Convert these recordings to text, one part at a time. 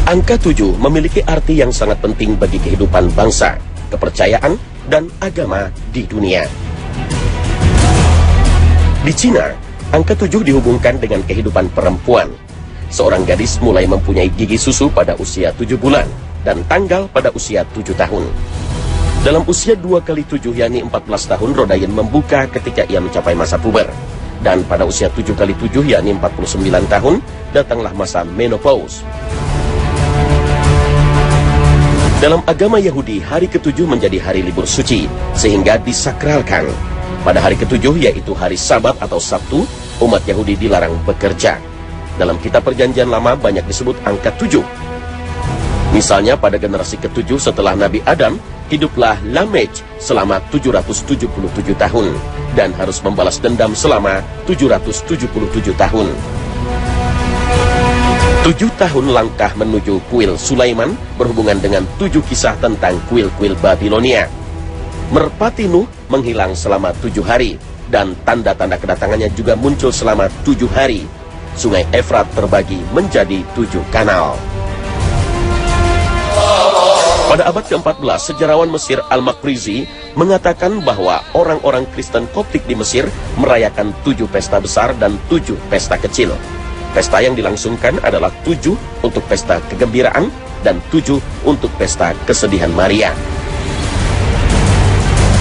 Angka 7 memiliki arti yang sangat penting bagi kehidupan bangsa, kepercayaan, dan agama di dunia. Di Cina, angka 7 dihubungkan dengan kehidupan perempuan. Seorang gadis mulai mempunyai gigi susu pada usia 7 bulan dan tanggal pada usia 7 tahun. Dalam usia 2 kali 7 yakni 14 tahun, Rodayen membuka ketika ia mencapai masa puber. Dan pada usia 7 kali 7 yakni 49 tahun, datanglah masa menopause. Dalam agama Yahudi, hari ke-7 menjadi hari libur suci, sehingga disakralkan. Pada hari ke-7, yaitu hari Sabat atau Sabtu, umat Yahudi dilarang bekerja. Dalam kitab Perjanjian Lama banyak disebut angka 7. Misalnya pada generasi ke-7 setelah Nabi Adam, hiduplah Lamech selama 777 tahun, dan harus membalas dendam selama 777 tahun. 7 tahun langkah menuju kuil Sulaiman berhubungan dengan 7 kisah tentang kuil-kuil Babilonia. Merpati Nuh menghilang selama 7 hari, dan tanda-tanda kedatangannya juga muncul selama 7 hari. Sungai Efrat terbagi menjadi 7 kanal. Pada abad ke-14, sejarawan Mesir Al-Makrizi mengatakan bahwa orang-orang Kristen Koptik di Mesir merayakan 7 pesta besar dan 7 pesta kecil. Pesta yang dilangsungkan adalah 7 untuk pesta kegembiraan dan 7 untuk pesta kesedihan Maria.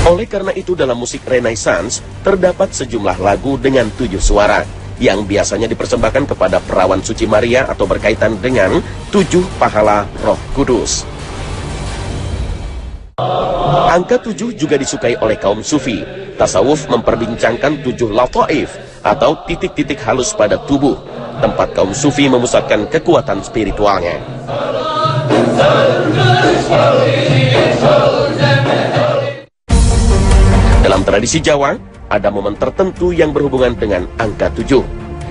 Oleh karena itu dalam musik Renaissance terdapat sejumlah lagu dengan 7 suara yang biasanya dipersembahkan kepada perawan suci Maria atau berkaitan dengan 7 pahala Roh Kudus. Angka 7 juga disukai oleh kaum Sufi. Tasawuf memperbincangkan 7 lataif atau titik-titik halus pada tubuh, tempat kaum Sufi memusatkan kekuatan spiritualnya. Dalam tradisi Jawa, ada momen tertentu yang berhubungan dengan angka 7.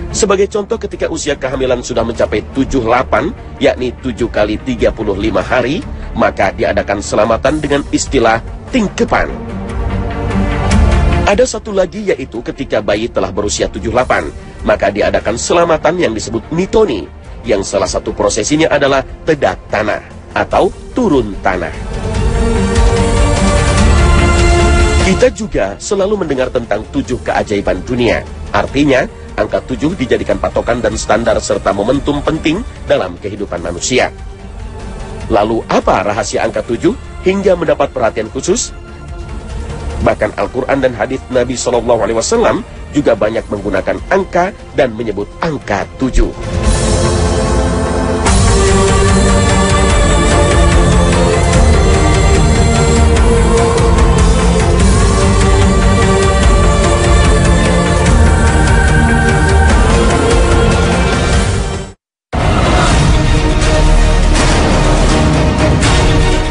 Sebagai contoh, ketika usia kehamilan sudah mencapai 78, yakni 7 kali 35 hari, maka diadakan selamatan dengan istilah tingkepan. Ada satu lagi, yaitu ketika bayi telah berusia 78, maka diadakan selamatan yang disebut mitoni, yang salah satu prosesinya adalah tedak tanah atau turun tanah. Kita juga selalu mendengar tentang 7 keajaiban dunia. Artinya, angka 7 dijadikan patokan dan standar serta momentum penting dalam kehidupan manusia. Lalu apa rahasia angka 7 hingga mendapat perhatian khusus? Bahkan Al-Quran dan hadis Nabi SAW juga banyak menggunakan angka dan menyebut angka 7.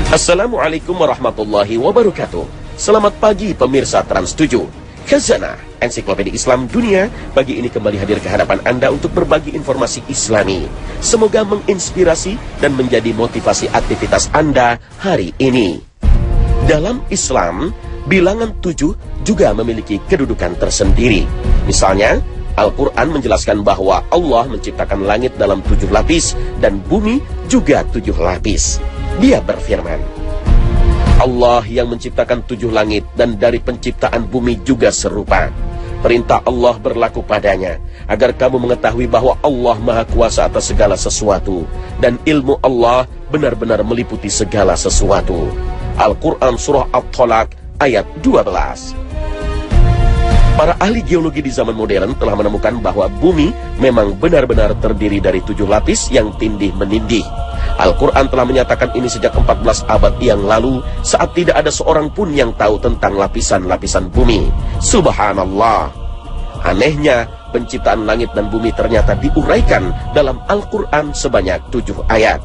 Assalamualaikum warahmatullahi wabarakatuh. Selamat pagi pemirsa Trans 7. Khazanah Ensiklopedia Islam Dunia pagi ini kembali hadir ke hadapan Anda untuk berbagi informasi Islami. Semoga menginspirasi dan menjadi motivasi aktivitas Anda hari ini. Dalam Islam, bilangan 7 juga memiliki kedudukan tersendiri. Misalnya, Al-Quran menjelaskan bahwa Allah menciptakan langit dalam 7 lapis dan bumi juga 7 lapis. Dia berfirman, Allah yang menciptakan 7 langit dan dari penciptaan bumi juga serupa. Perintah Allah berlaku padanya, agar kamu mengetahui bahwa Allah Maha Kuasa atas segala sesuatu, dan ilmu Allah benar-benar meliputi segala sesuatu. Al-Quran Surah At-Tolak ayat 12. Para ahli geologi di zaman modern telah menemukan bahwa bumi memang benar-benar terdiri dari 7 lapis yang tindih menindih. Al-Quran telah menyatakan ini sejak 14 abad yang lalu, saat tidak ada seorang pun yang tahu tentang lapisan-lapisan bumi. Subhanallah. Anehnya, penciptaan langit dan bumi ternyata diuraikan dalam Al-Quran sebanyak 7 ayat.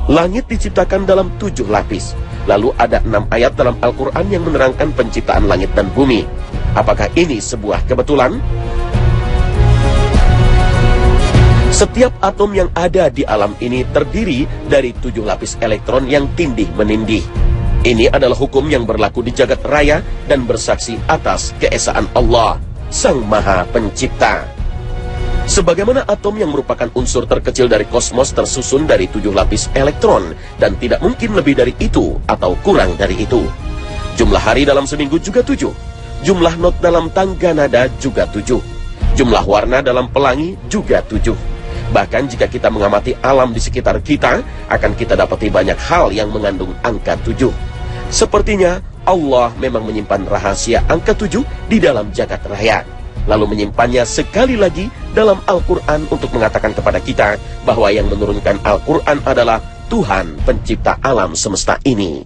Langit diciptakan dalam 7 lapis. Lalu ada 6 ayat dalam Al-Quran yang menerangkan penciptaan langit dan bumi. Apakah ini sebuah kebetulan? Setiap atom yang ada di alam ini terdiri dari 7 lapis elektron yang tindih menindih. Ini adalah hukum yang berlaku di jagat raya dan bersaksi atas keesaan Allah, Sang Maha Pencipta. Sebagaimana atom yang merupakan unsur terkecil dari kosmos tersusun dari 7 lapis elektron dan tidak mungkin lebih dari itu atau kurang dari itu. Jumlah hari dalam seminggu juga 7. Jumlah not dalam tangga nada juga 7. Jumlah warna dalam pelangi juga 7. Bahkan jika kita mengamati alam di sekitar kita, akan kita dapati banyak hal yang mengandung angka 7. Sepertinya Allah memang menyimpan rahasia angka 7 di dalam jagat raya, lalu menyimpannya sekali lagi dalam Al-Quran untuk mengatakan kepada kita bahwa yang menurunkan Al-Quran adalah Tuhan pencipta alam semesta ini.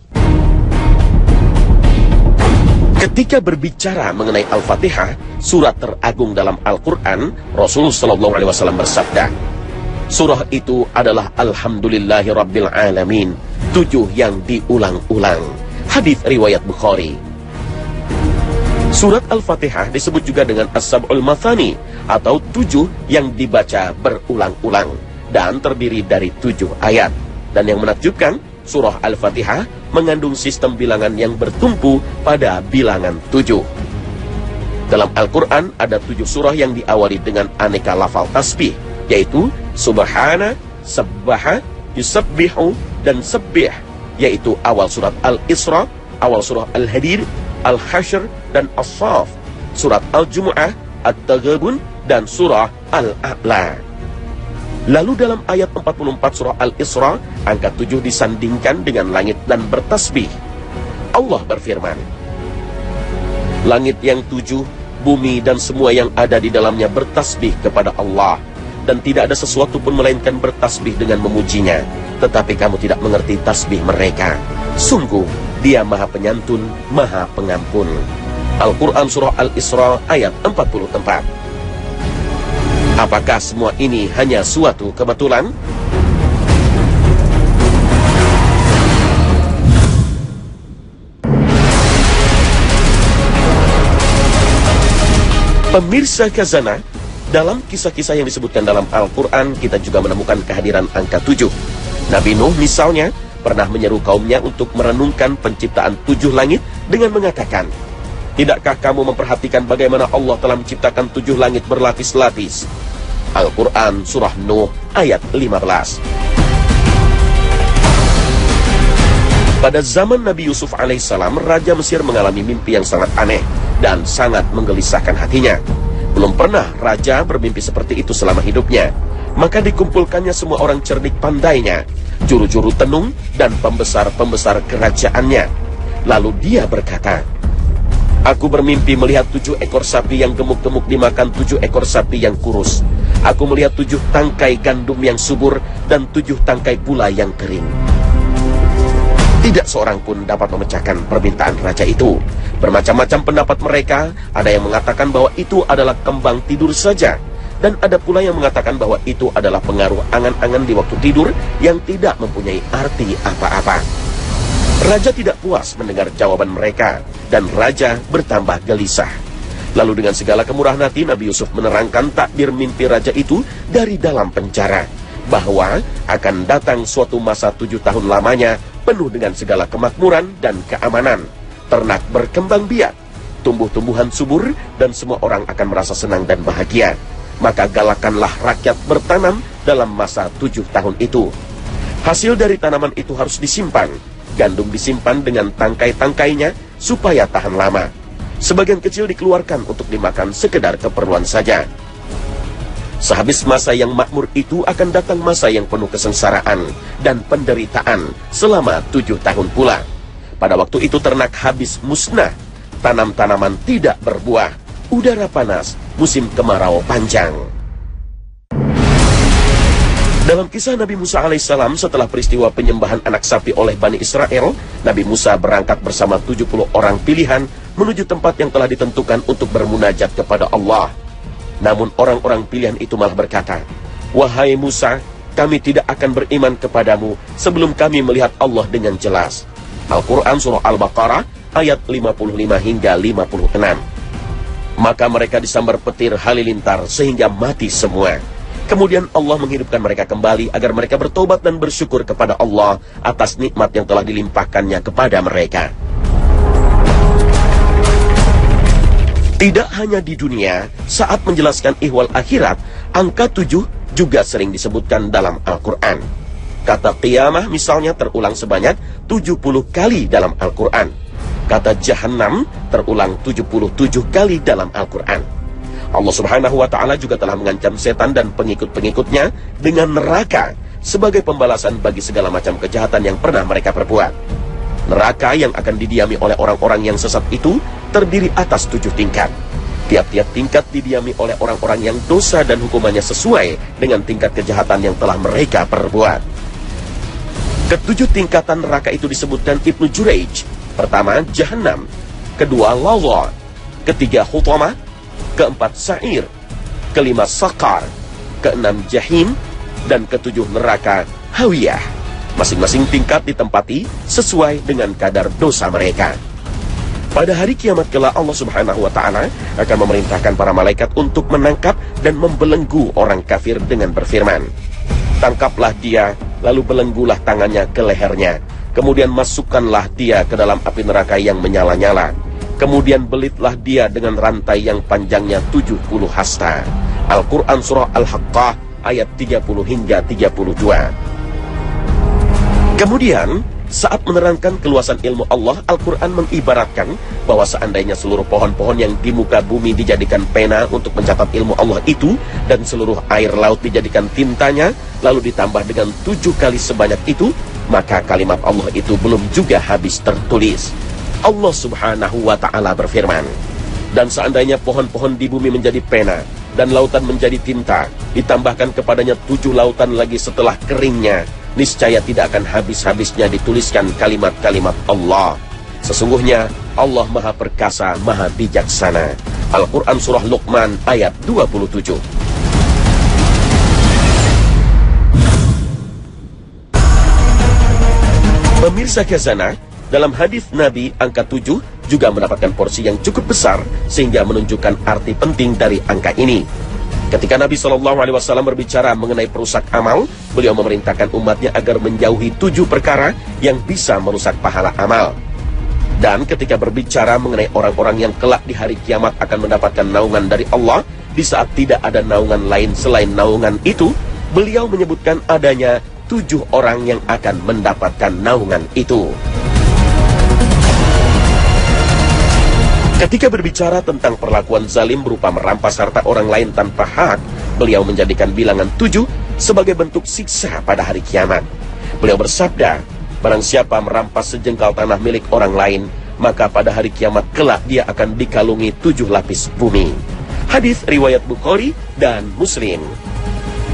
Ketika berbicara mengenai Al-Fatihah, surat teragung dalam Al-Quran, Rasulullah SAW bersabda, surah itu adalah Alhamdulillahi Rabbil Alamin, 7 yang diulang-ulang. Hadits riwayat Bukhari. Surat Al-Fatihah disebut juga dengan As-Sab'ul Mathani, atau 7 yang dibaca berulang-ulang dan terdiri dari 7 ayat. Dan yang menakjubkan, surah Al-Fatihah mengandung sistem bilangan yang bertumpu pada bilangan 7. Dalam Al-Quran ada 7 surah yang diawali dengan aneka lafal tasbih, yaitu Subhana, Sabbaha, Yusabbihu, dan Sabbih, yaitu awal surat Al-Isra, awal surah Al-Hadid, Al-Hashr, dan As-Saf, surat Al-Jumu'ah, At-Taghabun, dan surah Al-A'la. Lalu dalam ayat 44 surah Al-Isra, angka 7 disandingkan dengan langit dan bertasbih. Allah berfirman, langit yang 7, bumi dan semua yang ada di dalamnya bertasbih kepada Allah, dan tidak ada sesuatu pun melainkan bertasbih dengan memujinya, tetapi kamu tidak mengerti tasbih mereka. Sungguh, Dia Maha Penyantun, Maha Pengampun. Al-Quran surah Al-Isra ayat 44. Apakah semua ini hanya suatu kebetulan? Pemirsa Khazanah, dalam kisah-kisah yang disebutkan dalam Al-Quran, kita juga menemukan kehadiran angka 7. Nabi Nuh misalnya pernah menyeru kaumnya untuk merenungkan penciptaan 7 langit dengan mengatakan, tidakkah kamu memperhatikan bagaimana Allah telah menciptakan 7 langit berlapis-lapis? Al-Quran surah Nuh ayat 15. Pada zaman Nabi Yusuf alaihissalam, Raja Mesir mengalami mimpi yang sangat aneh dan sangat menggelisahkan hatinya. Belum pernah raja bermimpi seperti itu selama hidupnya. Maka dikumpulkannya semua orang cerdik pandainya, juru-juru tenung, dan pembesar-pembesar kerajaannya. Lalu dia berkata, aku bermimpi melihat 7 ekor sapi yang gemuk-gemuk dimakan 7 ekor sapi yang kurus. Aku melihat 7 tangkai gandum yang subur dan 7 tangkai pula yang kering. Tidak seorang pun dapat memecahkan permintaan raja itu. Bermacam-macam pendapat mereka, ada yang mengatakan bahwa itu adalah kembang tidur saja, dan ada pula yang mengatakan bahwa itu adalah pengaruh angan-angan di waktu tidur yang tidak mempunyai arti apa-apa. Raja tidak puas mendengar jawaban mereka, dan raja bertambah gelisah. Lalu dengan segala kemurahan hati, Nabi Yusuf menerangkan takbir mimpi raja itu dari dalam penjara, bahwa akan datang suatu masa 7 tahun lamanya penuh dengan segala kemakmuran dan keamanan. Ternak berkembang biak, tumbuh-tumbuhan subur, dan semua orang akan merasa senang dan bahagia. Maka galakanlah rakyat bertanam dalam masa 7 tahun itu. Hasil dari tanaman itu harus disimpan. Gandum disimpan dengan tangkai-tangkainya supaya tahan lama. Sebagian kecil dikeluarkan untuk dimakan sekedar keperluan saja. Sehabis masa yang makmur itu akan datang masa yang penuh kesengsaraan dan penderitaan selama 7 tahun pula. Pada waktu itu ternak habis musnah, tanam-tanaman tidak berbuah, udara panas, musim kemarau panjang. Dalam kisah Nabi Musa alaihissalam, setelah peristiwa penyembahan anak sapi oleh Bani Israel, Nabi Musa berangkat bersama 70 orang pilihan menuju tempat yang telah ditentukan untuk bermunajat kepada Allah. Namun orang-orang pilihan itu malah berkata, wahai Musa, kami tidak akan beriman kepadamu sebelum kami melihat Allah dengan jelas. Al-Quran surah Al-Baqarah ayat 55 hingga 56. Maka mereka disambar petir halilintar sehingga mati semua. Kemudian Allah menghidupkan mereka kembali agar mereka bertobat dan bersyukur kepada Allah atas nikmat yang telah dilimpahkannya kepada mereka. Tidak hanya di dunia, saat menjelaskan ihwal akhirat, angka 7 juga sering disebutkan dalam Al-Quran. Kata qiyamah misalnya terulang sebanyak 70 kali dalam Al-Quran. Kata jahannam terulang 77 kali dalam Al-Quran. Allah Subhanahu wa Ta'ala juga telah mengancam setan dan pengikut-pengikutnya dengan neraka sebagai pembalasan bagi segala macam kejahatan yang pernah mereka perbuat. Neraka yang akan didiami oleh orang-orang yang sesat itu terdiri atas 7 tingkat. Tiap-tiap tingkat didiami oleh orang-orang yang dosa dan hukumannya sesuai dengan tingkat kejahatan yang telah mereka perbuat. Ketujuh tingkatan neraka itu disebutkan Ibnu Jurayj. Pertama, Jahannam. Kedua, Lawa. Ketiga, Hutamah. Keempat, Sa'ir. Kelima, Saqar. Keenam, Jahim. Dan ketujuh, neraka Hawiyah. Masing-masing tingkat ditempati sesuai dengan kadar dosa mereka. Pada hari kiamat kelak, Allah Subhanahu wa Ta'ala akan memerintahkan para malaikat untuk menangkap dan membelenggu orang kafir dengan berfirman, "Tangkaplah dia, lalu belenggulah tangannya ke lehernya. Kemudian masukkanlah dia ke dalam api neraka yang menyala-nyala. Kemudian belitlah dia dengan rantai yang panjangnya 70 hasta." Al-Quran Surah Al-Haqqah ayat 30 hingga 32. Kemudian, saat menerangkan keluasan ilmu Allah, Al-Quran mengibaratkan bahwa seandainya seluruh pohon-pohon yang di muka bumi dijadikan pena untuk mencatat ilmu Allah itu, dan seluruh air laut dijadikan tintanya, lalu ditambah dengan 7 kali sebanyak itu, maka kalimat Allah itu belum juga habis tertulis. Allah Subhanahu wa Ta'ala berfirman, "Dan seandainya pohon-pohon di bumi menjadi pena, dan lautan menjadi tinta, ditambahkan kepadanya 7 lautan lagi setelah keringnya, niscaya tidak akan habis-habisnya dituliskan kalimat-kalimat Allah. Sesungguhnya Allah Maha Perkasa, Maha Bijaksana." Al-Quran Surah Luqman ayat 27. Pemirsa Khazanah, dalam hadis Nabi angka 7 juga mendapatkan porsi yang cukup besar sehingga menunjukkan arti penting dari angka ini. Ketika Nabi SAW berbicara mengenai perusak amal, beliau memerintahkan umatnya agar menjauhi 7 perkara yang bisa merusak pahala amal. Dan ketika berbicara mengenai orang-orang yang kelak di hari kiamat akan mendapatkan naungan dari Allah, di saat tidak ada naungan lain selain naungan itu, beliau menyebutkan adanya 7 orang yang akan mendapatkan naungan itu. Ketika berbicara tentang perlakuan zalim berupa merampas harta orang lain tanpa hak, beliau menjadikan bilangan 7 sebagai bentuk siksa pada hari kiamat. Beliau bersabda, "Barang siapa merampas sejengkal tanah milik orang lain, maka pada hari kiamat kelak dia akan dikalungi 7 lapis bumi." Hadis riwayat Bukhari dan Muslim.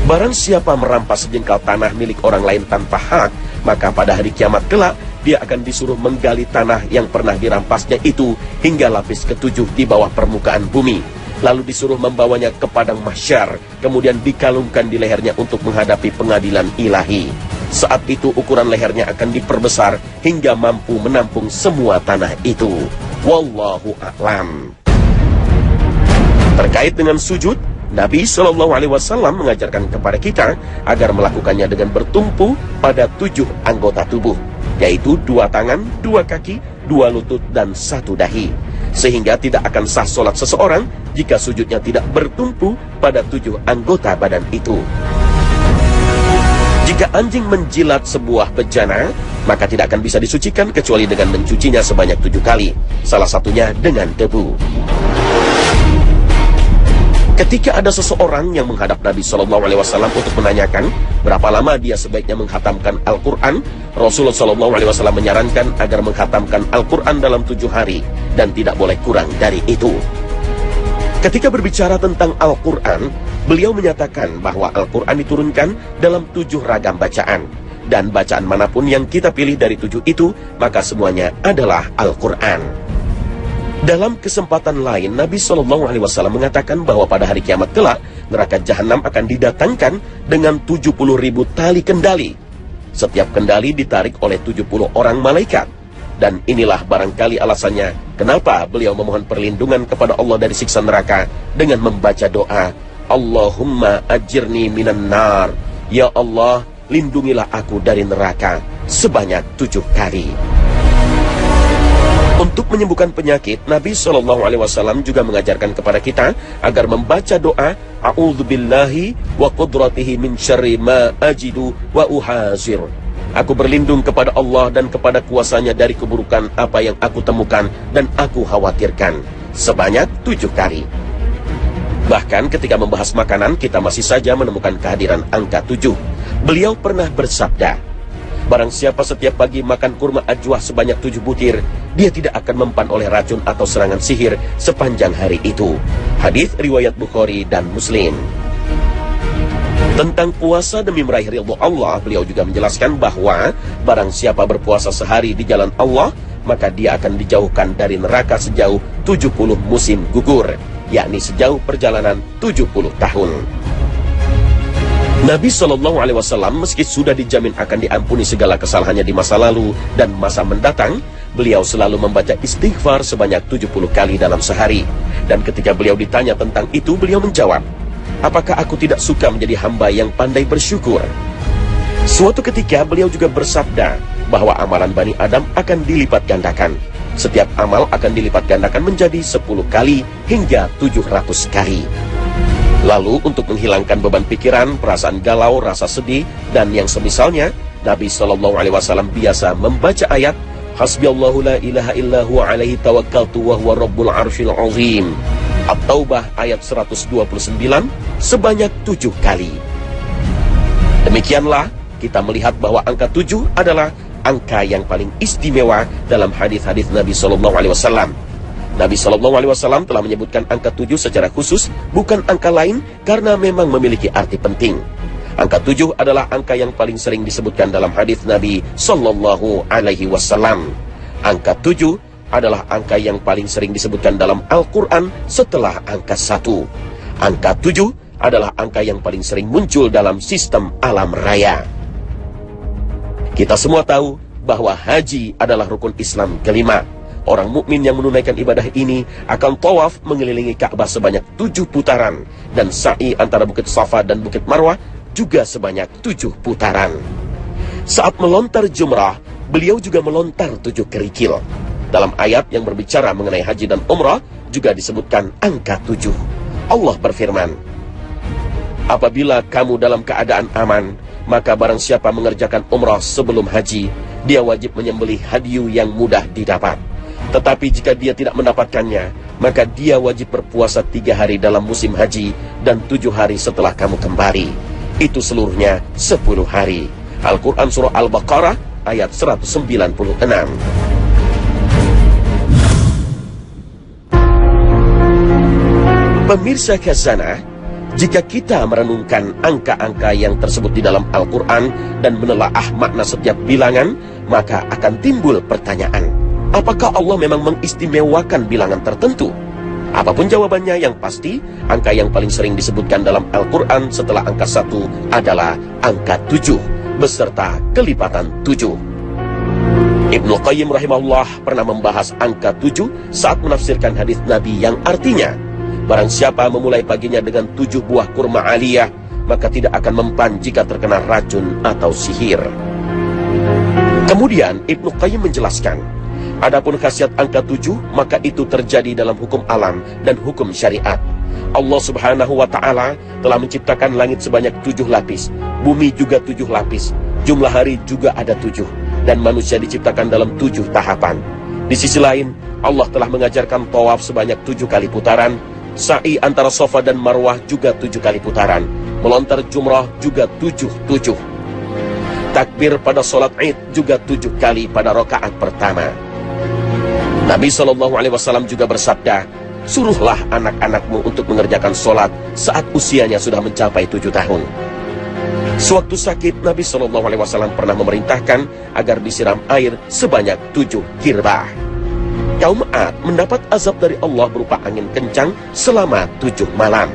Barang siapa merampas sejengkal tanah milik orang lain tanpa hak, maka pada hari kiamat kelak dia akan disuruh menggali tanah yang pernah dirampasnya itu hingga lapis ke-7 di bawah permukaan bumi. Lalu disuruh membawanya ke padang mahsyar, kemudian dikalungkan di lehernya untuk menghadapi pengadilan ilahi. Saat itu ukuran lehernya akan diperbesar hingga mampu menampung semua tanah itu. Wallahu a'lam. Terkait dengan sujud, Nabi SAW mengajarkan kepada kita agar melakukannya dengan bertumpu pada 7 anggota tubuh, yaitu 2 tangan, 2 kaki, 2 lutut, dan 1 dahi. Sehingga tidak akan sah sholat seseorang jika sujudnya tidak bertumpu pada 7 anggota badan itu. Jika anjing menjilat sebuah bejana, maka tidak akan bisa disucikan kecuali dengan mencucinya sebanyak 7 kali, salah satunya dengan debu. Ketika ada seseorang yang menghadap Nabi SAW untuk menanyakan berapa lama dia sebaiknya menghatamkan Al-Quran, Rasulullah SAW menyarankan agar menghatamkan Al-Quran dalam 7 hari dan tidak boleh kurang dari itu. Ketika berbicara tentang Al-Quran, beliau menyatakan bahwa Al-Quran diturunkan dalam 7 ragam bacaan, dan bacaan manapun yang kita pilih dari 7 itu, maka semuanya adalah Al-Quran. Dalam kesempatan lain, Nabi SAW mengatakan bahwa pada hari kiamat kelak, neraka Jahannam akan didatangkan dengan 70.000 tali kendali. Setiap kendali ditarik oleh 70 orang malaikat. Dan inilah barangkali alasannya kenapa beliau memohon perlindungan kepada Allah dari siksa neraka dengan membaca doa, "Allahumma ajirni minan nar." Ya Allah, lindungilah aku dari neraka sebanyak 7 kali. Untuk menyembuhkan penyakit, Nabi SAW juga mengajarkan kepada kita agar membaca doa A'udzubillahi wa qudratihi min syarri ma ajidu wa uhazir. Aku berlindung kepada Allah dan kepada kuasanya dari keburukan apa yang aku temukan dan aku khawatirkan, sebanyak 7 kali. Bahkan ketika membahas makanan, kita masih saja menemukan kehadiran angka 7. Beliau pernah bersabda, barang siapa setiap pagi makan kurma ajwah sebanyak 7 butir, dia tidak akan mempan oleh racun atau serangan sihir sepanjang hari itu. Hadis riwayat Bukhari dan Muslim. Tentang puasa demi meraih ridho Allah, beliau juga menjelaskan bahwa barang siapa berpuasa sehari di jalan Allah, maka dia akan dijauhkan dari neraka sejauh 70 musim gugur, yakni sejauh perjalanan 70 tahun. Nabi SAW meski sudah dijamin akan diampuni segala kesalahannya di masa lalu dan masa mendatang, beliau selalu membaca istighfar sebanyak 70 kali dalam sehari. Dan ketika beliau ditanya tentang itu, beliau menjawab, apakah aku tidak suka menjadi hamba yang pandai bersyukur? Suatu ketika beliau juga bersabda bahwa amalan Bani Adam akan dilipat gandakan. Setiap amal akan dilipat gandakan menjadi 10 kali hingga 700 kali. Lalu untuk menghilangkan beban pikiran, perasaan galau, rasa sedih, dan yang semisalnya, Nabi SAW biasa membaca ayat Hasbiyallahu la ilaha illahu alaihi tawakkaltu wa huwa rabbul arsyil azim. At-Taubah ayat 129 sebanyak 7 kali. Demikianlah kita melihat bahwa angka 7 adalah angka yang paling istimewa dalam hadis-hadis Nabi SAW. Nabi SAW telah menyebutkan angka 7 secara khusus, bukan angka lain, karena memang memiliki arti penting. Angka 7 adalah angka yang paling sering disebutkan dalam hadis Nabi SAW. Angka 7 adalah angka yang paling sering disebutkan dalam Al-Quran setelah angka 1. Angka 7 adalah angka yang paling sering muncul dalam sistem alam raya. Kita semua tahu bahwa haji adalah rukun Islam kelima. Orang mukmin yang menunaikan ibadah ini akan tawaf mengelilingi Ka'bah sebanyak 7 putaran, dan sa'i antara Bukit Safa dan Bukit Marwah juga sebanyak 7 putaran. Saat melontar jumrah, beliau juga melontar 7 kerikil. Dalam ayat yang berbicara mengenai haji dan umrah juga disebutkan angka 7. Allah berfirman, apabila kamu dalam keadaan aman, maka barang siapa mengerjakan umrah sebelum haji, dia wajib menyembelih hadyu yang mudah didapat. Tetapi jika dia tidak mendapatkannya, maka dia wajib berpuasa 3 hari dalam musim haji dan 7 hari setelah kamu kembali. Itu seluruhnya 10 hari. Al-Quran Surah Al-Baqarah ayat 196. Pemirsa Khazanah, jika kita merenungkan angka-angka yang tersebut di dalam Al-Quran dan menelaah makna setiap bilangan, maka akan timbul pertanyaan, apakah Allah memang mengistimewakan bilangan tertentu? Apapun jawabannya, yang pasti, angka yang paling sering disebutkan dalam Al-Quran setelah angka 1 adalah angka 7, beserta kelipatan 7. Ibnu Qayyim rahimahullah pernah membahas angka 7 saat menafsirkan hadis Nabi yang artinya, barang siapa memulai paginya dengan 7 buah kurma aliyah, maka tidak akan mempan jika terkena racun atau sihir. Kemudian Ibnu Qayyim menjelaskan, adapun khasiat angka 7, maka itu terjadi dalam hukum alam dan hukum syariat. Allah Subhanahu wa Ta'ala telah menciptakan langit sebanyak 7 lapis, bumi juga 7 lapis, jumlah hari juga ada 7, dan manusia diciptakan dalam 7 tahapan. Di sisi lain, Allah telah mengajarkan tawaf sebanyak 7 kali putaran, sa'i antara Safa dan Marwah juga 7 kali putaran, melontar jumrah juga 7-7. Takbir pada sholat Id juga 7 kali pada rakaat pertama. Nabi SAW juga bersabda, suruhlah anak-anakmu untuk mengerjakan sholat saat usianya sudah mencapai 7 tahun. Sewaktu sakit, Nabi SAW pernah memerintahkan agar disiram air sebanyak 7 kirbah. Kaum Ad mendapat azab dari Allah berupa angin kencang selama 7 malam.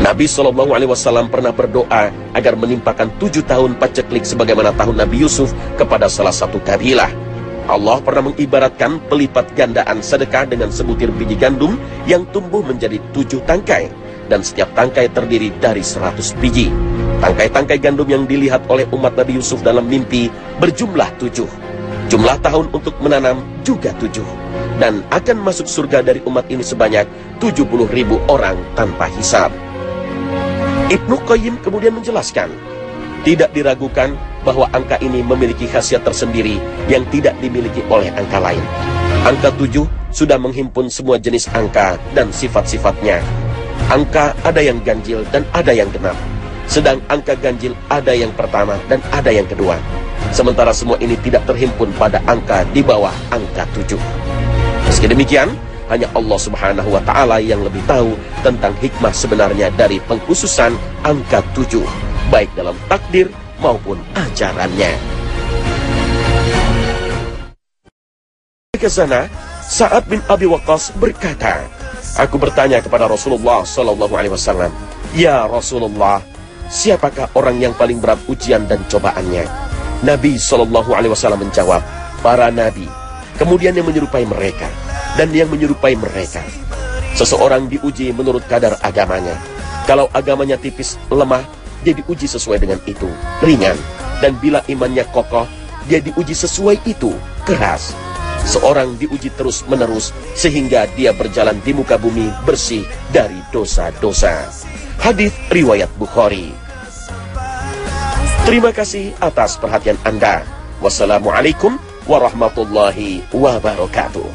Nabi SAW pernah berdoa agar menimpakan 7 tahun paceklik sebagaimana tahun Nabi Yusuf kepada salah satu kabilah. Allah pernah mengibaratkan pelipat gandaan sedekah dengan sebutir biji gandum yang tumbuh menjadi 7 tangkai, dan setiap tangkai terdiri dari 100 biji. Tangkai-tangkai gandum yang dilihat oleh umat Nabi Yusuf dalam mimpi berjumlah 7. Jumlah tahun untuk menanam juga 7. Dan akan masuk surga dari umat ini sebanyak 70.000 orang tanpa hisab. Ibnu Qayyim kemudian menjelaskan, tidak diragukan bahwa angka ini memiliki khasiat tersendiri yang tidak dimiliki oleh angka lain. Angka 7 sudah menghimpun semua jenis angka dan sifat-sifatnya. Angka ada yang ganjil dan ada yang genap. Sedang angka ganjil ada yang pertama dan ada yang kedua. Sementara semua ini tidak terhimpun pada angka di bawah angka 7. Meski demikian, hanya Allah Subhanahu wa Ta'ala yang lebih tahu tentang hikmah sebenarnya dari pengkhususan angka 7, baik dalam takdir maupun ajarannya. Ke sana, Sa'ad bin Abi Waqqas berkata, aku bertanya kepada Rasulullah SAW, ya Rasulullah, siapakah orang yang paling berat ujian dan cobaannya? Nabi SAW menjawab, para nabi, kemudian yang menyerupai mereka, dan yang menyerupai mereka. Seseorang diuji menurut kadar agamanya. Kalau agamanya tipis, lemah, dia diuji sesuai dengan itu, ringan. Dan bila imannya kokoh, dia diuji sesuai itu, keras. Seorang diuji terus-menerus sehingga dia berjalan di muka bumi bersih dari dosa-dosa. Hadis riwayat Bukhari. Terima kasih atas perhatian Anda. Wassalamualaikum warahmatullahi wabarakatuh.